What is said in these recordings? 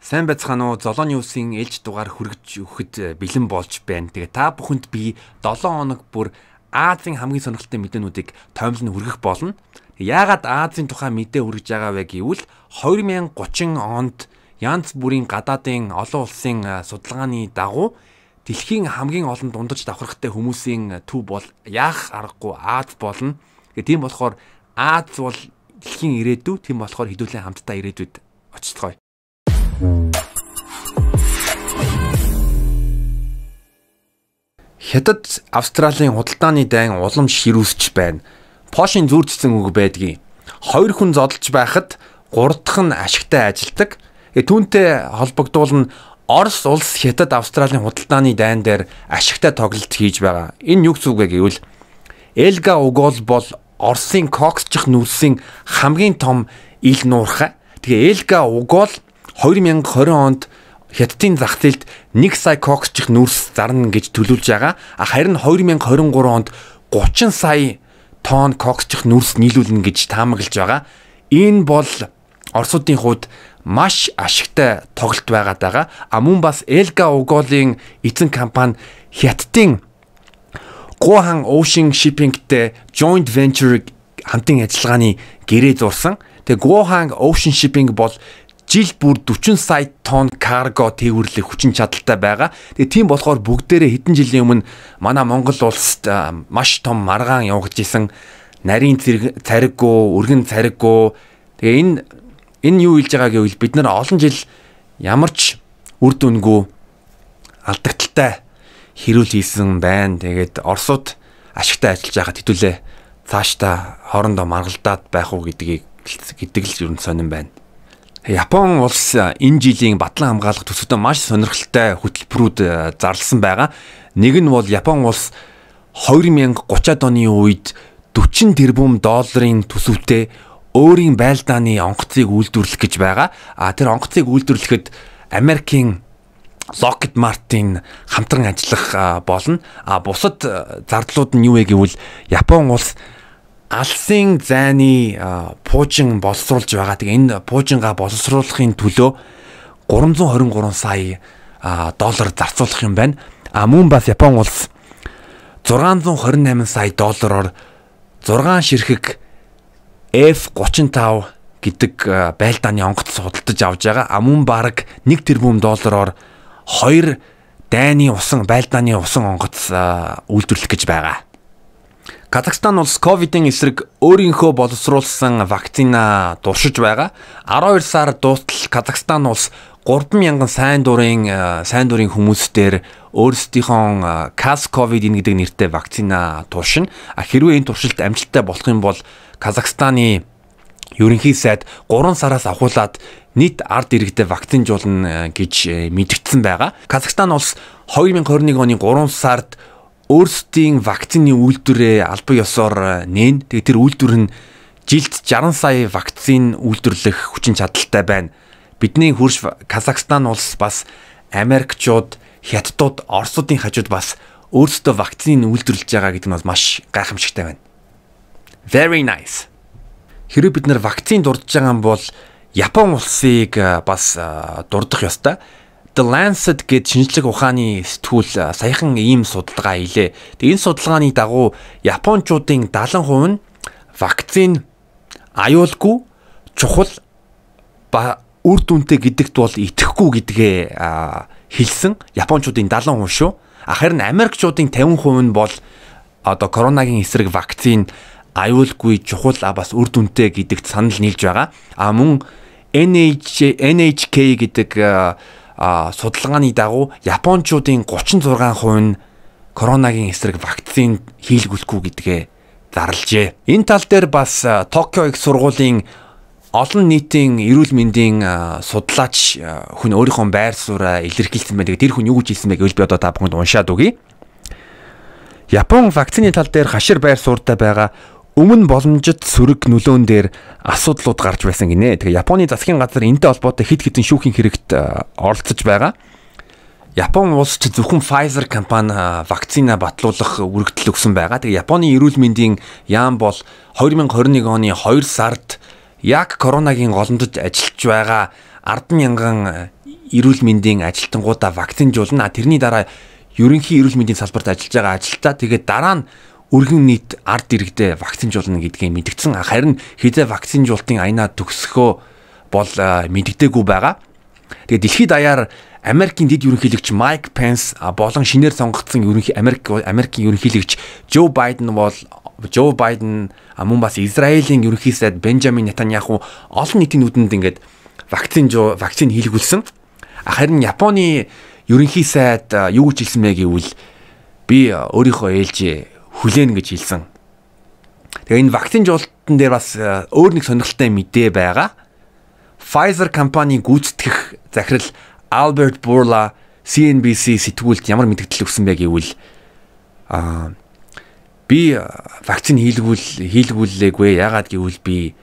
Сайн байцгаана уу? Золооны үсгийн ээлж дугаар хүргэж өгөхөд бэлэн болж байна. Тэгээ та бүхэнд би 7 хоног бүр Азийн хамгийн сонирхолтой мэдээнүүдийг тоомлон хүргэх болно. Яагаад Азийн тухай мэдээ хүргэж байгаа вэ гэвэл 2030 онд янз бүрийн гадаадын олон улсын судалгааны дагуу дэлхийн хамгийн олон дундаж давхархтай хүмүүсийн төв бол яах аргагүй Аз болно. Тийм болохоор Аз бол дэлхийн ирээдүй, тийм болохоор хэдүүлэн хамтдаа ирээдүйд очицгоё. Хятад Австралийн худалдааны дайн уламж ширүүсч байна. Польшийн зүүрцсэн үг байдгийг. 2 хүн зодолж байхад 3 дахь нь ашигтай ажилдаг. Түүнтэй холбогдуулна Орос улс Хятад Австралийн худалдааны дайн дээр ашигтай тоглолт хийж байгаа. Энэ юу гэсэн үг вэ гэвэл Элга Угол бол Оросын коксчих нүрсийн хамгийн том ил нуурхай. Тэгээ Элга Угол 2020 онд Хятадын зах зээлд 1 сая коксчих нүрс зарна гэж төлөвлөж байгаа. Харин 2023 онд 30 сая тонн коксчих нүрс нийлүүлнэ гэж таамаглаж байгаа. Энэ бол Оросуудын хувьд маш ашигтай тоглолт байгаад байгаа. Мөн бас Элга Уголын эзэн компани Хятадын Gohan Ocean Shipping-тэй joint venture хамтын ажиллагааны гэрээ зурсан. Тэгээ Gohan Ocean Shipping бол жил бүр 40 сая тонн карго тээвэрлэх хүчин чадалтай байгаа. Тэгээ тийм болохоор бүгдээрээ хэдэн жилийн өмнө манай Монгол улсад маш том маргаан явагдаж исэн нарийн цариггүй, өргөн цариггүй. Тэгээ энэ юу хэлж байгаа гэвэл бид нар олон жил ямар ч үр дүнгүй алдагдaltaй хэрүүл хийсэн байна. Тэгээд Оросууд ашигтай ажиллаж байхад хэдүүлээ цаашдаа хоорондоо маргалдаад байх уу гэдэг л ер нь сонирн байна. Япон улс энэ жилийн батлан хамгаалах төсөвтөө маш сонирхолтой хөтөлбөрүүд зарласан байгаа. Нэг нь бол Япон улс 2030-ад оны үед 40 тэрбум долларын төсөвтэй өөрийн байлдааны онгоцыг үйлдвэрлэх гэж байгаа. Тэр онгоцыг үйлдвэрлэхэд Америкийн Lockheed Martin хамтран ажиллах болно. Бусад зардлууд нь юу вэ гэвэл Япон улс алсын зайны пуужин боловсруулж байгаа. Тэгээ энэ пуужингаа боловсруулахын төлөө 323 сая доллар зарцуулах юм байна. Мөн бас Япон улс 628 сая доллараар 6 ширхэг F-35 гэдэг байлдааны онгоц судалдаж авж байгаа. Мөн бараг 1 тэрбум доллараар 2 дайны усан байлдааны усан онгоц үйлдвэрлэх гэж байгаа. Казахстан улс ковидын эсрэг өөрийнхөө боловсруулсан вакцина дуршиж байгаа. 12 сар дуустал Казахстан улс 3000 сайн дурын хүмүүстээр өөрсдийнхөө Cas-Covid гэдэг нэртэй вакцина туршина. Хэрвээ энэ туршилт амжилттай болох юм бол Казахстаны ерөнхий сайд 3 сараас ахуулаад нийт ард иргэдэд вакцинжуулна гэж мэдгдсэн байгаа. Казахстан улс 2021 оны 3 сард өөрсдийн вакцины үйлдвэрээ албан ёсоор нээн. Тэгээ тэр үйлдвэр нь жилд 60 сая вакцин үйлдвэрлэх хүчин чадалтай байна. Бидний хөрш Казахстан улс бас Америкчууд, Хятадууд, Оросуудын хажууд бас өөрсдөө вакцины үйлдвэрлэж байгаа гэдэг нь бас маш гайхамшигтай байна. Very nice. Хэрэв бид нар вакцин дурдж байгаа юм бол Япон улсыг бас дурдах ёстой. The Lancet гээд шинжлэх ухааны сэтгүүл саяхан ийм судалгаа хийлээ. Тэгээ энэ судалгааны дагуу Япончуудын 70% нь вакцин аюулгүй, чухал ба үр дүнтэй гэдэгт бол итгэхгүй гэдгээ хэлсэн. Япончуудын 70% шүү. Харин Америкчуудын 50% нь бол одоо коронагийн эсрэг вакцин аюулгүй, чухал бас үр дүнтэй гэдэгт санал нийлж байгаа. Мөн NHK гэдэг судалгааны дагуу Япончуудын 36% нь коронагийн эсрэг вакцин хийлгүүлэхгүй гэдгээ зарлжээ. Энэ тал дээр бас Токио их сургуулийн олон нийтийн эрүүл мэндийн судлаач хүн өөрийнхөө байр сууриа илэрхийлсэн байдаг. Тэр хүн юу гэж хэлсэн бэ гэвэл би одоо та бүхэнд уншаад өгье. Япон вакцины тал дээр хашир байр суурьтай байгаа. Өмнө боломжит сөрөг нөлөөн дээр асуудлууд гарч байсан гинэ. Тэгээ Японы засгийн газар энэтэй холбоотой хэд хэдэн шүүхийн хэрэгт оролцож байгаа. Япон улс ч зөвхөн Pfizer компани вакцина батлуулах үргэлжлэл өгсөн байгаа. Тэгээ Японы эрүүл мэндийн яам бол 2021 оны 2 сард яг коронагийн голомдод ажиллаж байгаа 10,000 эрүүл мэндийн ажилтнуудаа вакцинжуулна. Тэрний дараа ерөнхий эрүүл мэндийн салбарт ажиллаж байгаа ажилтаа тэгээд дараа нь өргөн нийт ард иргэдээ вакцинжуулна гэдгийг мэдгдсэн. Харин хизээ вакцинжуултын аянаа төгсөхөө бол мэддэггүй байгаа. Тэгээд дэлхийд даяар Америкийн дэд ерөнхийлөгч Майк Пенс болон шинээр сонгогдсон Америкийн ерөнхийлөгч Жо Байден мөн бас Израилийн ерөнхий сайд Бенжамин Нетаньяху олон нийтийн нүдэнд ингээд вакцин хийлгүүлсэн. Харин Японы ерөнхий сайд юу гэж хэлсэн бэ гэвэл би өөрийнхөө ээлжээ хүлээнэ гэж хэлсэн. Тэгээ энэ вакцин жуултан дээр бас өөр нэг сонирхолтой мэдээ байгаа. Pfizer компани гүйцэтгэх захирал Albert Bourla CNBC сэтгүүлд ямар мэдээлэл өгсөн бэ гэвэл би вакцин хийлгүүлээгүй яагаад гэвэл би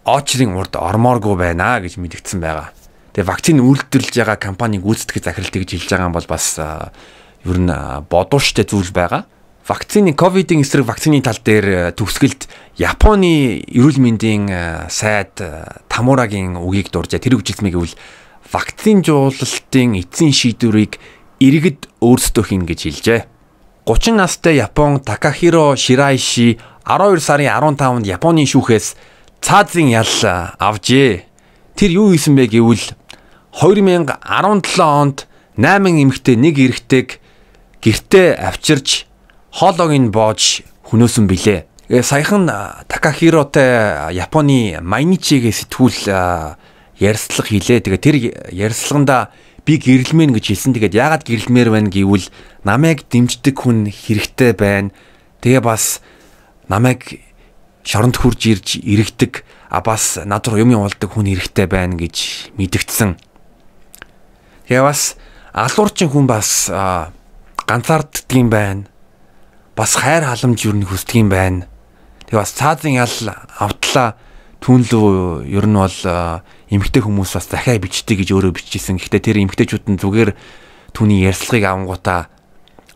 очрын урд ормооргүй байна гэж мэдгдсэн байгаа. Тэгээ вакцин үйлдвэрлэж байгаа компани гүйцэтгэх захирал тэгж хэлж байгаа юм бол бас ер нь бодууштай зүйл байгаа. Вакцины ковидын эсрэг вакцины тал дээр төгсгөлд Японы эрүүл мэндийн сайд Тамурагийн үгийг дуржээ. Тэр үгжилсэн мэт гэвэл вакцин жуулалтын эцсийн шийдвэрийг иргэд өөрсдөө хийнэ гэж хэлжээ. 30 настай Япон Такахиро Ширайши 12 сарын 15-нд Японы шүүхээс цаазын ял авжээ. Тэр юу хийсэн бэ гэвэл 2017 онд 8 эмэгтэй нэг эрэгтэйг гэртээ авчирч хоолойг нь боож хөнөөсөн билээ. Саяхан Такахиротой Японы Майничигийн сэтгүүл ярьслага хийлээ. Тэгээ тэр ярьслаганда би гэрэлмэн гэж хэлсэн. Тэгээд яагаад гэрэлмээр байна гэвэл намайг дэмждэг хүн хэрэгтэй байна. Тэгээ бас намайг шоронд хурж ирж иргэдэг бас над руу юм явуулдаг хүн хэрэгтэй байна гэж мэдгдсэн. Тэгээ бас алуурчин хүн бас ганцаарддаг юм байна. Бас хайр халамж юу нэг хүсдэг юм байна. Тэгээ бас цаазын ял автлаа түүнлөө ер нь бол эмэгтэй хүмүүс бас захиа бичдэг гэж өөрөө бичижсэн. Гэхдээ тэр эмэгтэйчүүд нь зүгээр түүний ярьцлагыг авангуудаа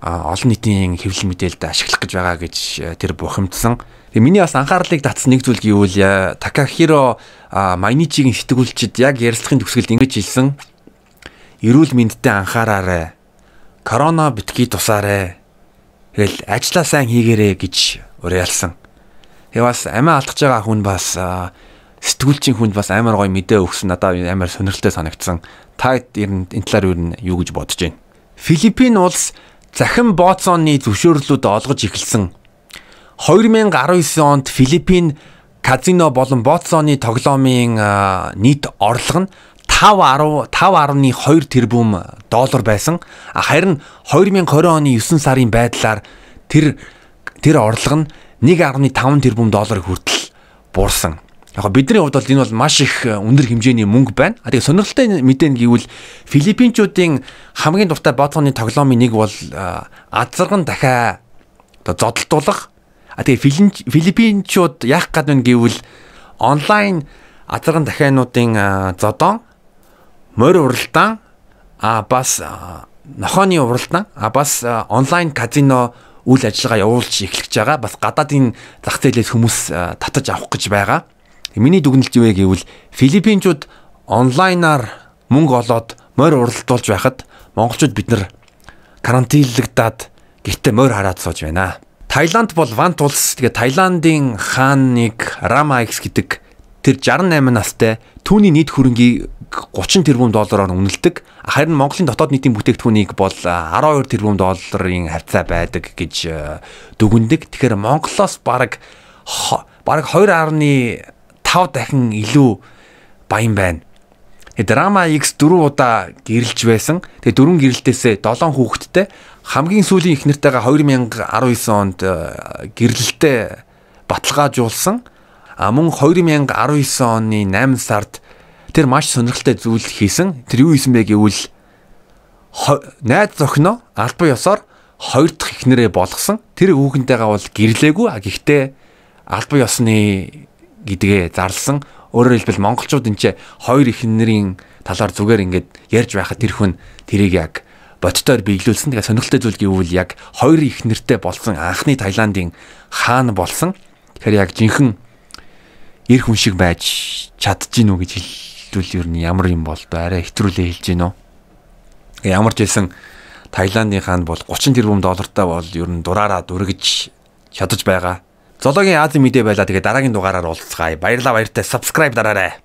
олон нийтийн хэвлэл мэдээлэлд ашиглах гэж байгаа гэж тэр бухимдсан. Тэгээ миний бас анхаарлыг татсан нэг зүйл гэвэл Такахиро Майничигийн сэтгүүлчид яг ярьцлагын төгсгөлд ингэж хэлсэн. Эрүүл мэндэд анхаараарай. Корона битгий тусаарай. Тэгэл ажиллаа сайн хийгээрэй гэж уриалсан. Тэгээ бас амиа алдаж байгаа хүн бас сэтгүүлчийн хүнд бас амар гоё мэдээ өгсөн. Надад амар сонирхолтой санагдсан. Та энэ талаар юу гэж бодож байна? Филиппин улс захин бооцооны зөвшөөрлүүд олгож эхэлсэн. 2019 онд Филиппин казино болон бооцооны тоглоомын нийт орлого нь 5.2 тэрбум доллар байсан. Харин 2020 оны 9 сарын байдлаар тэр орлого нь 1.5 тэрбум долларыг хүртэл буурсан. Яг бидний хувьд бол энэ бол маш их өндөр хэмжээний мөнгө байна. Тэгээ сонирхолтой мэдээ нь гэвэл Филиппинчүүдийн хамгийн дуртай бооцооны тоглоомын нэг бол азарган дахиа зодтолтуулах. Тэгээ Филиппинчууд яах гээд байна гэвэл онлайн азарган дахиануудын зодон морь уралдаан бас нохооны уралдаан бас онлайн казино үйл ажиллагаа явуулж эхлэж байгаа. Бас гадаадын зах зээлээс хүмүүс татаж авах гэж байгаа. Миний дүгнэлт юу вэ гэвэл Филиппинчууд онлайнаар мөнгө олоод морь уралдуулж байхад монголчууд бид нар карантинлагдаад гэртээ морь хараад сууж байна. Таиланд бол вант улс. Тэгээ Таиландын хааныг Rama X гэдэг тэр 68 настай түүний нийт хөрөнгийг 30 тэрбум доллараар үнэлдэг. Харин Монголын дотоод нийтийн бүтээгдэхүүнийг бол 12 тэрбум долларын хавцаа байдаг гэж дүгнэдэг. Тэгэхээр Монголоос бараг 2.5 дахин илүү баян байна. Rama X 4 удаа гэрэлж байсан. Тэгээ 4 гэрэлтээсээ 7 хүүхэдтэй. Хамгийн сүүлийн их нартайгаа 2019 онд гэрлэлтэд баталгаажуулсан. Мөн 2019 оны 8 сард тэр маш сонирхолтой зүйл хийсэн. Тэр юу хийсэн бэ гэвэл найз зохино албан ёсоор 2 дахь эхнэрээ болгосон. Тэр хүүхэнтэйгээ бол гэрлээгүй. Гэхдээ албан ёсны гэдгээ зарласан. Өөрөөр хэлбэл монголчууд энэ 2 эхнэрийн талаар зүгээр ингээд ярьж байхад тэр хүн тэрийг яг бодтоор биелүүлсэн. Тэгээ сонирхолтой зүйл гэвэл яг 2 эхнэртэй болсон анхны Таиландын хаан болсон. Тэгэхээр яг жинхэнэ эр хүн шиг байж чадчихэв үү гэж хэлбэл ер нь ямар юм бол арай хэтрүүлээ хэлж гинөө. Ямар ч хэлсэн Таиландынхаа бол 30 тэрбум доллартай бол ер нь дураараа дүргэж чадаж байгаа. Зоологийн Азийн мэдээ байла. Тэгээ дараагийн дугаараар уулзцгаая. Баярлалаа баяртай subscribe дараарай.